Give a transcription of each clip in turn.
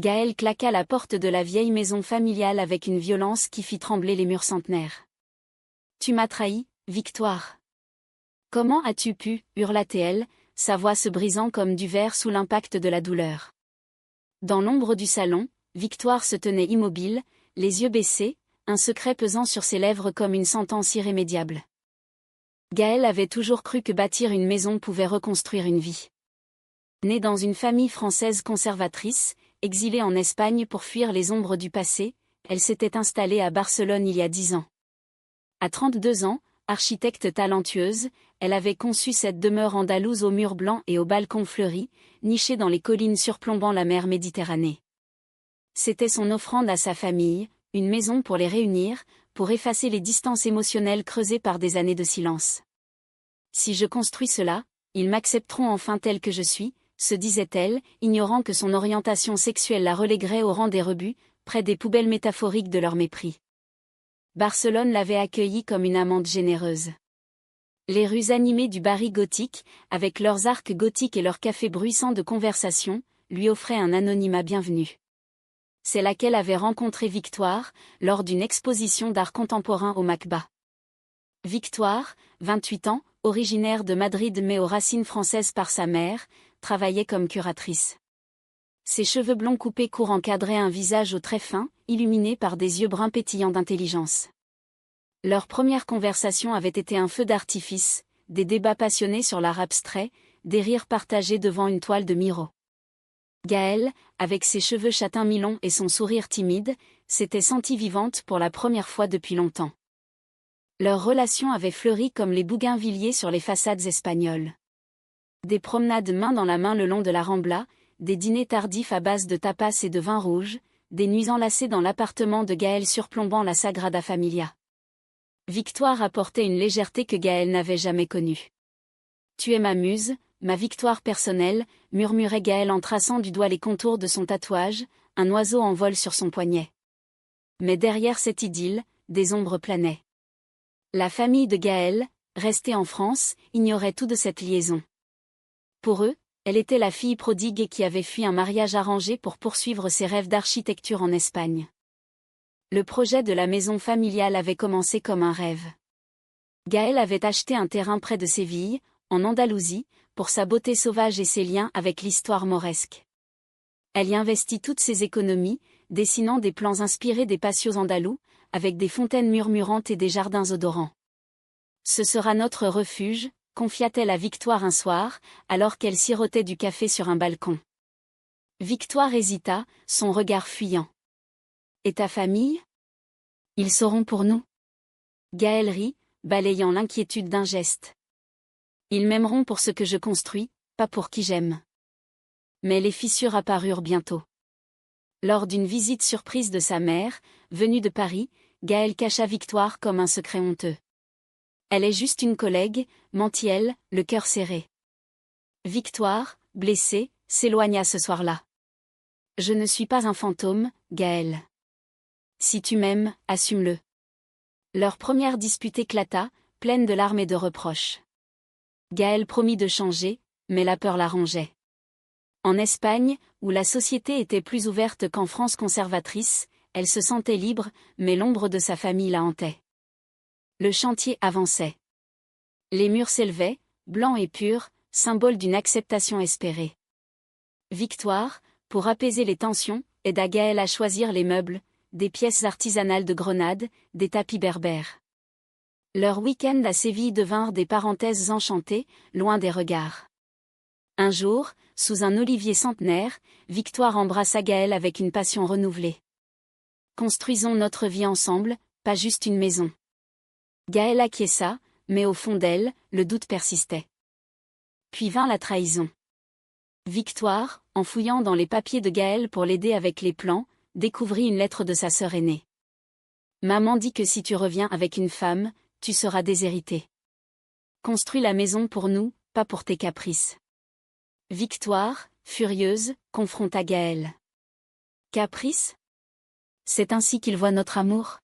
Gaël claqua la porte de la vieille maison familiale avec une violence qui fit trembler les murs centenaires. « Tu m'as trahi, Victoire. Comment as-tu pu » hurla-t-elle, sa voix se brisant comme du verre sous l'impact de la douleur. Dans l'ombre du salon, Victoire se tenait immobile, les yeux baissés, un secret pesant sur ses lèvres comme une sentence irrémédiable. Gaël avait toujours cru que bâtir une maison pouvait reconstruire une vie. Née dans une famille française conservatrice, exilée en Espagne pour fuir les ombres du passé, elle s'était installée à Barcelone il y a 10 ans. À 32 ans, architecte talentueuse, elle avait conçu cette demeure andalouse aux murs blancs et aux balcons fleuris, nichée dans les collines surplombant la mer Méditerranée. C'était son offrande à sa famille, une maison pour les réunir, pour effacer les distances émotionnelles creusées par des années de silence. Si je construis cela, ils m'accepteront enfin tel que je suis, se disait-elle, ignorant que son orientation sexuelle la reléguerait au rang des rebuts, près des poubelles métaphoriques de leur mépris. Barcelone l'avait accueillie comme une amante généreuse. Les rues animées du Barry gothique, avec leurs arcs gothiques et leurs cafés bruissants de conversation, lui offraient un anonymat bienvenu. C'est là qu'elle avait rencontré Victoire, lors d'une exposition d'art contemporain au MACBA. Victoire, 28 ans, originaire de Madrid mais aux racines françaises par sa mère, travaillait comme curatrice. Ses cheveux blonds coupés courts encadraient un visage aux traits fins, illuminé par des yeux bruns pétillants d'intelligence. Leur première conversation avait été un feu d'artifice, des débats passionnés sur l'art abstrait, des rires partagés devant une toile de Miro. Gaël, avec ses cheveux châtains mi-longs et son sourire timide, s'était sentie vivante pour la première fois depuis longtemps. Leur relation avait fleuri comme les bougainvilliers sur les façades espagnoles. Des promenades main dans la main le long de la Rambla, des dîners tardifs à base de tapas et de vin rouge, des nuits enlacées dans l'appartement de Gaël surplombant la Sagrada Familia. Victoire apportait une légèreté que Gaël n'avait jamais connue. « Tu es ma muse, ma victoire personnelle », murmurait Gaël en traçant du doigt les contours de son tatouage, un oiseau en vol sur son poignet. Mais derrière cette idylle, des ombres planaient. La famille de Gaël, restée en France, ignorait tout de cette liaison. Pour eux, elle était la fille prodigue qui avait fui un mariage arrangé pour poursuivre ses rêves d'architecture en Espagne. Le projet de la maison familiale avait commencé comme un rêve. Gaël avait acheté un terrain près de Séville, en Andalousie, pour sa beauté sauvage et ses liens avec l'histoire mauresque. Elle y investit toutes ses économies, dessinant des plans inspirés des patios andalous, avec des fontaines murmurantes et des jardins odorants. « Ce sera notre refuge », confia-t-elle à Victoire un soir, alors qu'elle sirotait du café sur un balcon. Victoire hésita, son regard fuyant. « Et ta famille ? Ils sauront pour nous ?» Gaël rit, balayant l'inquiétude d'un geste. « Ils m'aimeront pour ce que je construis, pas pour qui j'aime. » Mais les fissures apparurent bientôt. Lors d'une visite surprise de sa mère, venue de Paris, Gaël cacha Victoire comme un secret honteux. « Elle est juste une collègue », mentit-elle, le cœur serré. Victoire, blessée, s'éloigna ce soir-là. « Je ne suis pas un fantôme, Gaël. Si tu m'aimes, assume-le. » Leur première dispute éclata, pleine de larmes et de reproches. Gaël promit de changer, mais la peur la rongeait. En Espagne, où la société était plus ouverte qu'en France conservatrice, elle se sentait libre, mais l'ombre de sa famille la hantait. Le chantier avançait. Les murs s'élevaient, blancs et purs, symbole d'une acceptation espérée. Victoire, pour apaiser les tensions, aida Gaël à choisir les meubles, des pièces artisanales de Grenade, des tapis berbères. Leurs week-ends à Séville devinrent des parenthèses enchantées, loin des regards. Un jour, sous un olivier centenaire, Victoire embrassa Gaël avec une passion renouvelée. « Construisons notre vie ensemble, pas juste une maison. » Gaël acquiesça, mais au fond d'elle, le doute persistait. Puis vint la trahison. Victoire, en fouillant dans les papiers de Gaël pour l'aider avec les plans, découvrit une lettre de sa sœur aînée. « Maman dit que si tu reviens avec une femme, tu seras déshérité. Construis la maison pour nous, pas pour tes caprices. » Victoire, furieuse, confronta Gaël. « Caprice ? C'est ainsi qu'il voit notre amour ?»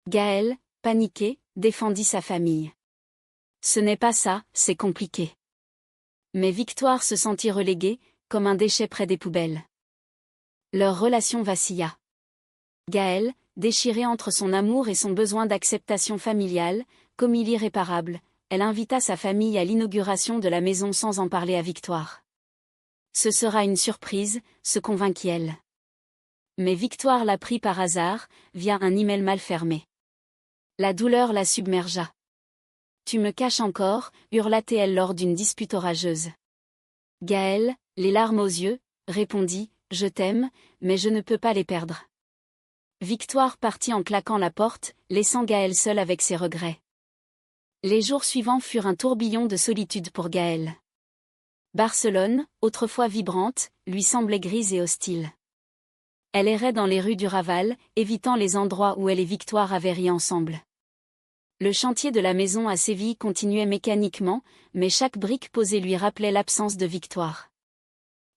Gaël, paniqué, défendit sa famille. « Ce n'est pas ça, c'est compliqué. » Mais Victoire se sentit reléguée, comme un déchet près des poubelles. Leur relation vacilla. Gaël, déchirée entre son amour et son besoin d'acceptation familiale, comme irréparable, elle invita sa famille à l'inauguration de la maison sans en parler à Victoire. Ce sera une surprise, se convainquit-elle. Mais Victoire l'apprit par hasard, via un email mal fermé. La douleur la submergea. Tu me caches encore, hurla-t-elle lors d'une dispute orageuse. Gaël, les larmes aux yeux, répondit, je t'aime, mais je ne peux pas les perdre. Victoire partit en claquant la porte, laissant Gaël seul avec ses regrets. Les jours suivants furent un tourbillon de solitude pour Gaël. Barcelone, autrefois vibrante, lui semblait grise et hostile. Elle errait dans les rues du Raval, évitant les endroits où elle et Victoire avaient ri ensemble. Le chantier de la maison à Séville continuait mécaniquement, mais chaque brique posée lui rappelait l'absence de Victoire.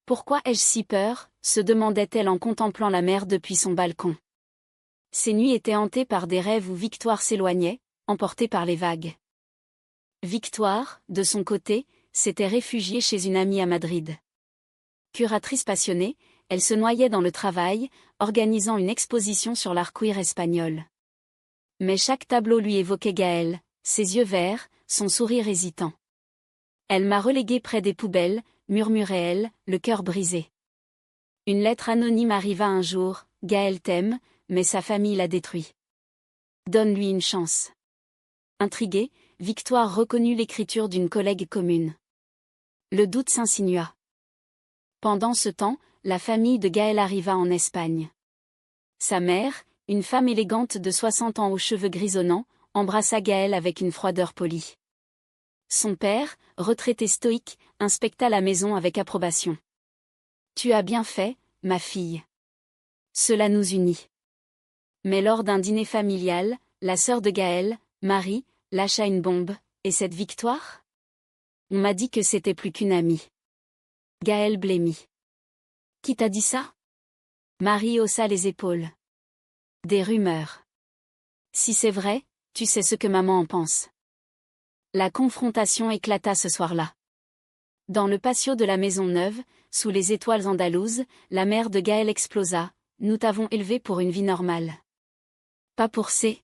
Pourquoi ai-je si peur, se demandait-elle en contemplant la mer depuis son balcon. Ces nuits étaient hantées par des rêves où Victoire s'éloignait, emportée par les vagues. Victoire, de son côté, s'était réfugiée chez une amie à Madrid. Curatrice passionnée, elle se noyait dans le travail, organisant une exposition sur l'art queer espagnol. Mais chaque tableau lui évoquait Gaël, ses yeux verts, son sourire hésitant. Elle m'a reléguée près des poubelles, murmurait-elle, le cœur brisé. Une lettre anonyme arriva un jour, Gaël t'aime, mais sa famille l'a détruit. Donne-lui une chance. Intriguée, Victoire reconnut l'écriture d'une collègue commune. Le doute s'insinua. Pendant ce temps, la famille de Gaël arriva en Espagne. Sa mère, une femme élégante de 60 ans aux cheveux grisonnants, embrassa Gaël avec une froideur polie. Son père, retraité stoïque, inspecta la maison avec approbation. « Tu as bien fait, ma fille. Cela nous unit. » Mais lors d'un dîner familial, la sœur de Gaël, Marie, lâcha une bombe. « Et cette Victoire ? On m'a dit que c'était plus qu'une amie. » Gaël blêmit. « Qui t'a dit ça ?» Marie haussa les épaules. « Des rumeurs. Si c'est vrai, tu sais ce que maman en pense. » La confrontation éclata ce soir-là. Dans le patio de la maison neuve, sous les étoiles andalouses, la mère de Gaël explosa. « Nous t'avons élevé pour une vie normale. Pas pour ces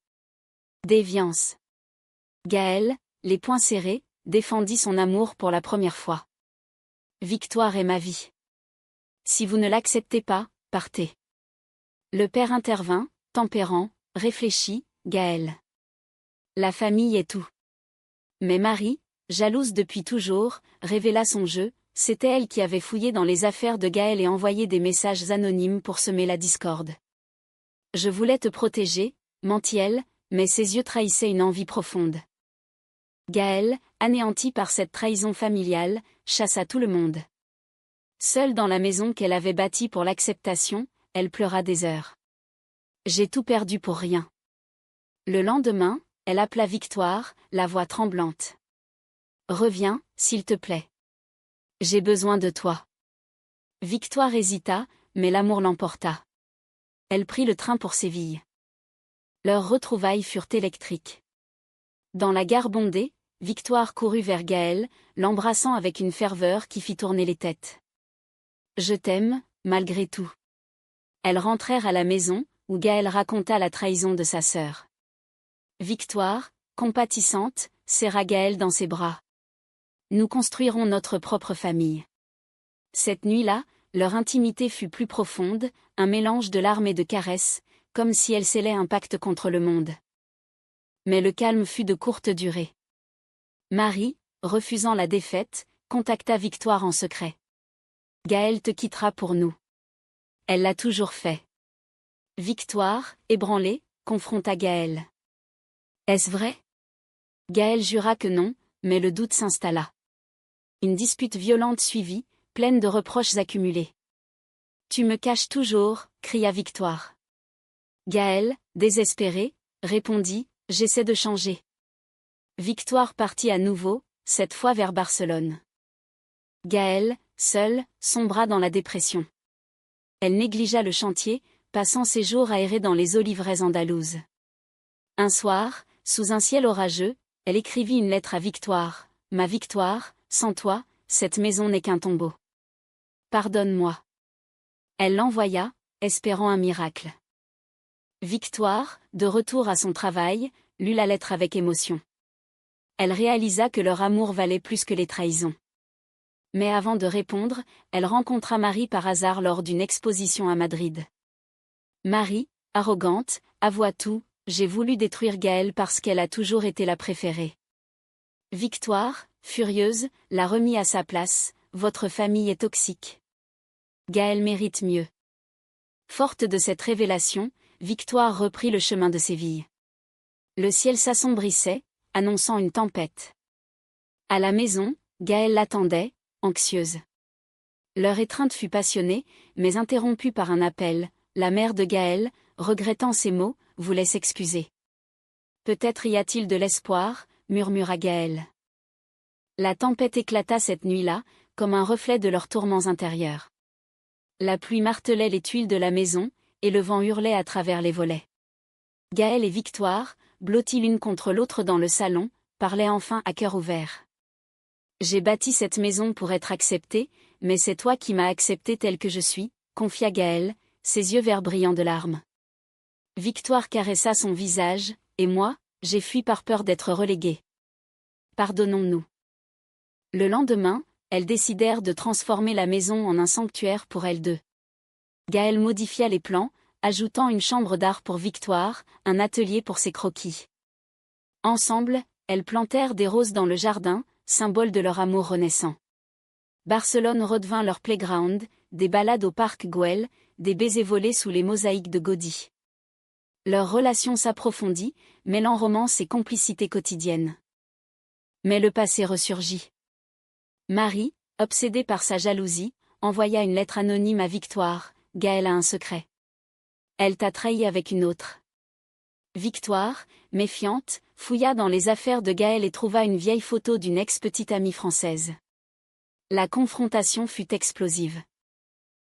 déviances. » Gaël, les poings serrés, défendit son amour pour la première fois. « Victoire est ma vie. Si vous ne l'acceptez pas, partez. » Le père intervint, tempérant, réfléchi, Gaël. La famille est tout. Mais Marie, jalouse depuis toujours, révéla son jeu, c'était elle qui avait fouillé dans les affaires de Gaël et envoyé des messages anonymes pour semer la discorde. Je voulais te protéger, mentit-elle, mais ses yeux trahissaient une envie profonde. Gaël, anéantie par cette trahison familiale, chassa tout le monde. Seule dans la maison qu'elle avait bâtie pour l'acceptation, elle pleura des heures. J'ai tout perdu pour rien. Le lendemain, elle appela Victoire, la voix tremblante. Reviens, s'il te plaît. J'ai besoin de toi. Victoire hésita, mais l'amour l'emporta. Elle prit le train pour Séville. Leurs retrouvailles furent électriques. Dans la gare bondée, Victoire courut vers Gaël, l'embrassant avec une ferveur qui fit tourner les têtes. Je t'aime, malgré tout. Elles rentrèrent à la maison, où Gaël raconta la trahison de sa sœur. Victoire, compatissante, serra Gaël dans ses bras. Nous construirons notre propre famille. Cette nuit-là, leur intimité fut plus profonde, un mélange de larmes et de caresses, comme si elles scellaient un pacte contre le monde. Mais le calme fut de courte durée. Marie, refusant la défaite, contacta Victoire en secret. Gaël te quittera pour nous. Elle l'a toujours fait. Victoire, ébranlée, confronta Gaël. Est-ce vrai ? Gaël jura que non, mais le doute s'installa. Une dispute violente suivit, pleine de reproches accumulés. Tu me caches toujours, cria Victoire. Gaël, désespéré, répondit, j'essaie de changer. Victoire partit à nouveau, cette fois vers Barcelone. Gaël, seule, sombra dans la dépression. Elle négligea le chantier, passant ses jours à errer dans les oliveraies andalouses. Un soir, sous un ciel orageux, elle écrivit une lettre à Victoire. Ma Victoire, sans toi, cette maison n'est qu'un tombeau. Pardonne-moi. Elle l'envoya, espérant un miracle. Victoire, de retour à son travail, lut la lettre avec émotion. Elle réalisa que leur amour valait plus que les trahisons. Mais avant de répondre, elle rencontra Marie par hasard lors d'une exposition à Madrid. Marie, arrogante, avoua tout: j'ai voulu détruire Gaëlle parce qu'elle a toujours été la préférée. Victoire, furieuse, la remit à sa place: votre famille est toxique. Gaëlle mérite mieux. Forte de cette révélation, Victoire reprit le chemin de Séville. Le ciel s'assombrissait, annonçant une tempête. À la maison, Gaëlle l'attendait, anxieuse. Leur étreinte fut passionnée, mais interrompue par un appel. La mère de Gaëlle, regrettant ces mots, voulait s'excuser. Peut-être y a-t-il de l'espoir, murmura Gaëlle. La tempête éclata cette nuit-là, comme un reflet de leurs tourments intérieurs. La pluie martelait les tuiles de la maison, et le vent hurlait à travers les volets. Gaëlle et Victoire, blotties l'une contre l'autre dans le salon, parlaient enfin à cœur ouvert. J'ai bâti cette maison pour être acceptée, mais c'est toi qui m'as acceptée telle que je suis, confia Gaëlle, ses yeux verts brillants de larmes. Victoire caressa son visage, et moi, j'ai fui par peur d'être reléguée. Pardonnons-nous. Le lendemain, elles décidèrent de transformer la maison en un sanctuaire pour elles deux. Gaëlle modifia les plans, ajoutant une chambre d'art pour Victoire, un atelier pour ses croquis. Ensemble, elles plantèrent des roses dans le jardin, symbole de leur amour renaissant. Barcelone redevint leur playground, des balades au parc Güell, des baisers volés sous les mosaïques de Gaudí. Leur relation s'approfondit, mêlant romance et complicité quotidienne. Mais le passé ressurgit. Marie, obsédée par sa jalousie, envoya une lettre anonyme à Victoire: Gaëlle a un secret. Elle t'a trahi avec une autre. Victoire, méfiante, fouilla dans les affaires de Gaëlle et trouva une vieille photo d'une ex-petite amie française. La confrontation fut explosive.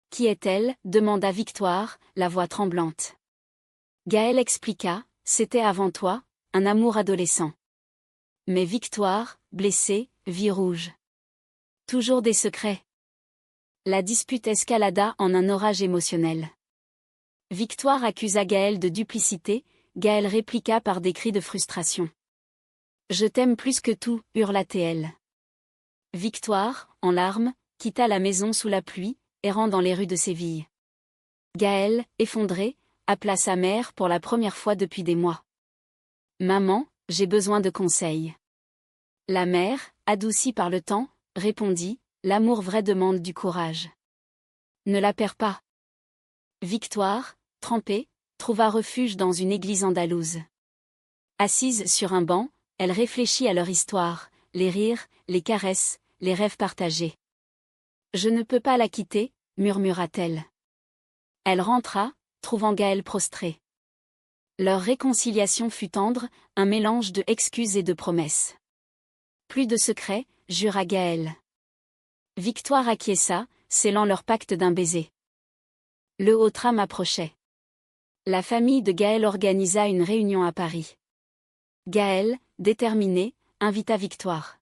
Qui est-elle? Demanda Victoire, la voix tremblante. Gaëlle expliqua: c'était avant toi, un amour adolescent. Mais Victoire, blessée, vit rouge. Toujours des secrets. La dispute escalada en un orage émotionnel. Victoire accusa Gaëlle de duplicité, Gaëlle répliqua par des cris de frustration. Je t'aime plus que tout, hurla-t-elle. Victoire, en larmes, quitta la maison sous la pluie, errant dans les rues de Séville. Gaëlle, effondrée, appela sa mère pour la première fois depuis des mois. Maman, j'ai besoin de conseils. La mère, adoucie par le temps, répondit: l'amour vrai demande du courage. Ne la perds pas. Victoire, trempée, trouva refuge dans une église andalouse. Assise sur un banc, elle réfléchit à leur histoire, les rires, les caresses, les rêves partagés. Je ne peux pas la quitter, murmura-t-elle. Elle rentra, trouvant Gaëlle prostrée. Leur réconciliation fut tendre, un mélange de excuses et de promesses. Plus de secrets, jura Gaëlle. Victoire acquiesça, scellant leur pacte d'un baiser. Le haut tram approchait. La famille de Gaëlle organisa une réunion à Paris. Gaëlle, déterminée, invita Victoire.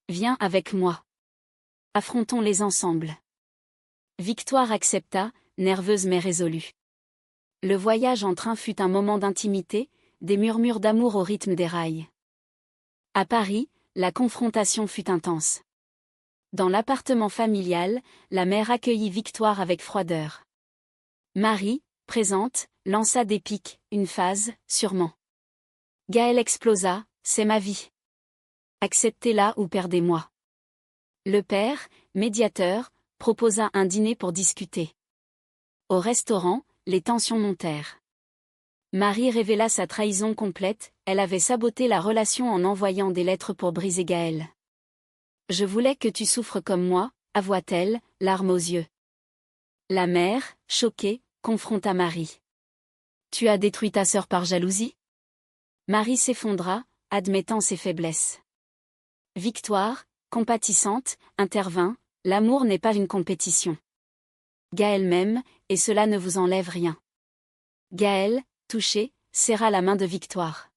Viens avec moi. Affrontons-les ensemble. Victoire accepta, nerveuse mais résolue. Le voyage en train fut un moment d'intimité, des murmures d'amour au rythme des rails. À Paris, la confrontation fut intense. Dans l'appartement familial, la mère accueillit Victoire avec froideur. Marie, présente, lança des piques: une phase, sûrement. Gaëlle explosa: c'est ma vie. Acceptez-la ou perdez-moi. Le père, médiateur, proposa un dîner pour discuter. Au restaurant, les tensions montèrent. Marie révéla sa trahison complète: elle avait saboté la relation en envoyant des lettres pour briser Gaëlle. Je voulais que tu souffres comme moi, avoua-t-elle, larmes aux yeux. La mère, choquée, confronta Marie. Tu as détruit ta sœur par jalousie? Marie s'effondra, admettant ses faiblesses. Victoire, compatissante, intervint: l'amour n'est pas une compétition. Gaëlle m'aime, et cela ne vous enlève rien. Gaëlle, touchée, serra la main de Victoire.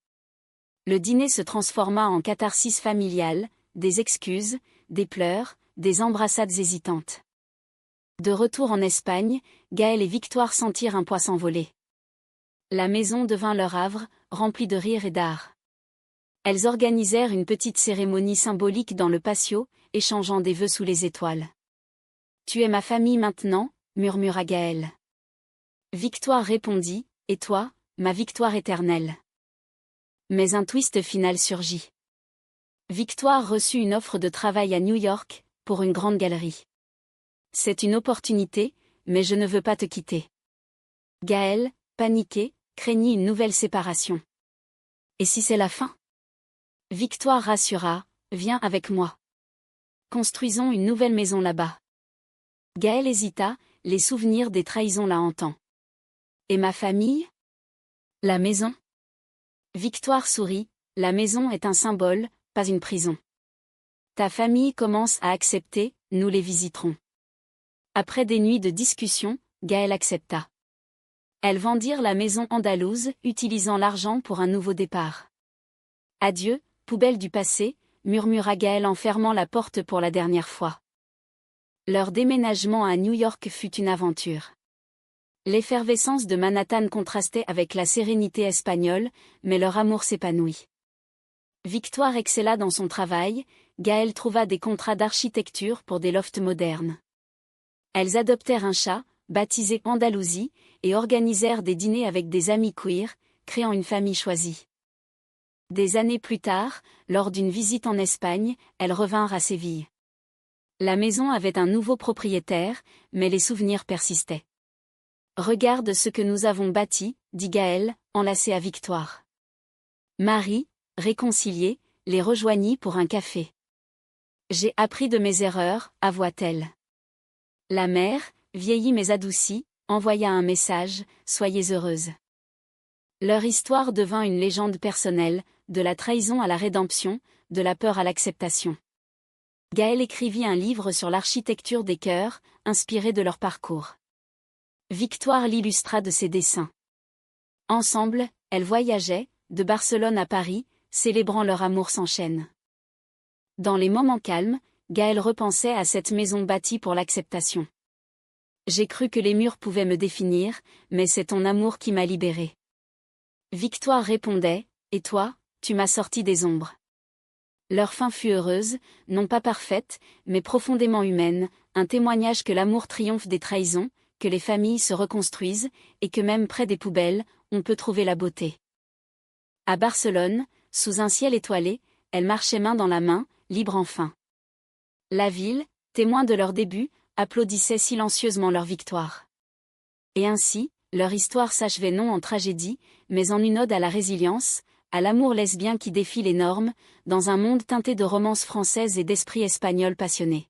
Le dîner se transforma en catharsis familiale, des excuses, des pleurs, des embrassades hésitantes. De retour en Espagne, Gaël et Victoire sentirent un poids s'envoler. La maison devint leur havre, remplie de rire et d'art. Elles organisèrent une petite cérémonie symbolique dans le patio, échangeant des vœux sous les étoiles. « Tu es ma famille maintenant » murmura Gaël. Victoire répondit, « Et toi, ma victoire éternelle ?» Mais un twist final surgit. Victoire reçut une offre de travail à New York, pour une grande galerie. « C'est une opportunité, mais je ne veux pas te quitter. » Gaël, paniqué, craignit une nouvelle séparation. « Et si c'est la fin ?» Victoire rassura, « Viens avec moi. Construisons une nouvelle maison là-bas. » Gaël hésita, les souvenirs des trahisons la hantant. « Et ma famille ? La maison ?» Victoire sourit, « La maison est un symbole, pas une prison. Ta famille commence à accepter, nous les visiterons. » Après des nuits de discussion, Gaël accepta. Elles vendirent la maison andalouse, utilisant l'argent pour un nouveau départ. « Adieu, poubelle du passé », murmura Gaël en fermant la porte pour la dernière fois. Leur déménagement à New York fut une aventure. L'effervescence de Manhattan contrastait avec la sérénité espagnole, mais leur amour s'épanouit. Victoire excella dans son travail, Gaël trouva des contrats d'architecture pour des lofts modernes. Elles adoptèrent un chat, baptisé Andalousie, et organisèrent des dîners avec des amis queer, créant une famille choisie. Des années plus tard, lors d'une visite en Espagne, elles revinrent à Séville. La maison avait un nouveau propriétaire, mais les souvenirs persistaient. « Regarde ce que nous avons bâti », dit Gaël, enlacé à Victoire. Marie, réconciliée, les rejoignit pour un café. « J'ai appris de mes erreurs », avoua-t-elle. La mère, vieillie mais adoucie, envoya un message, « Soyez heureuse ». Leur histoire devint une légende personnelle, de la trahison à la rédemption, de la peur à l'acceptation. Gaël écrivit un livre sur l'architecture des cœurs, inspiré de leur parcours. Victoire l'illustra de ses dessins. Ensemble, elles voyageaient, de Barcelone à Paris, célébrant leur amour sans chaîne. Dans les moments calmes, Gaël repensait à cette maison bâtie pour l'acceptation. « J'ai cru que les murs pouvaient me définir, mais c'est ton amour qui m'a libérée. » Victoire répondait, « Et toi, tu m'as sorti des ombres. » Leur fin fut heureuse, non pas parfaite, mais profondément humaine, un témoignage que l'amour triomphe des trahisons, que les familles se reconstruisent, et que même près des poubelles, on peut trouver la beauté. À Barcelone, sous un ciel étoilé, elles marchaient main dans la main, libres enfin. La ville, témoin de leur début, applaudissait silencieusement leur victoire. Et ainsi, leur histoire s'achevait non en tragédie, mais en une ode à la résilience, à l'amour lesbien qui défie les normes, dans un monde teinté de romances françaises et d'esprits espagnols passionnés.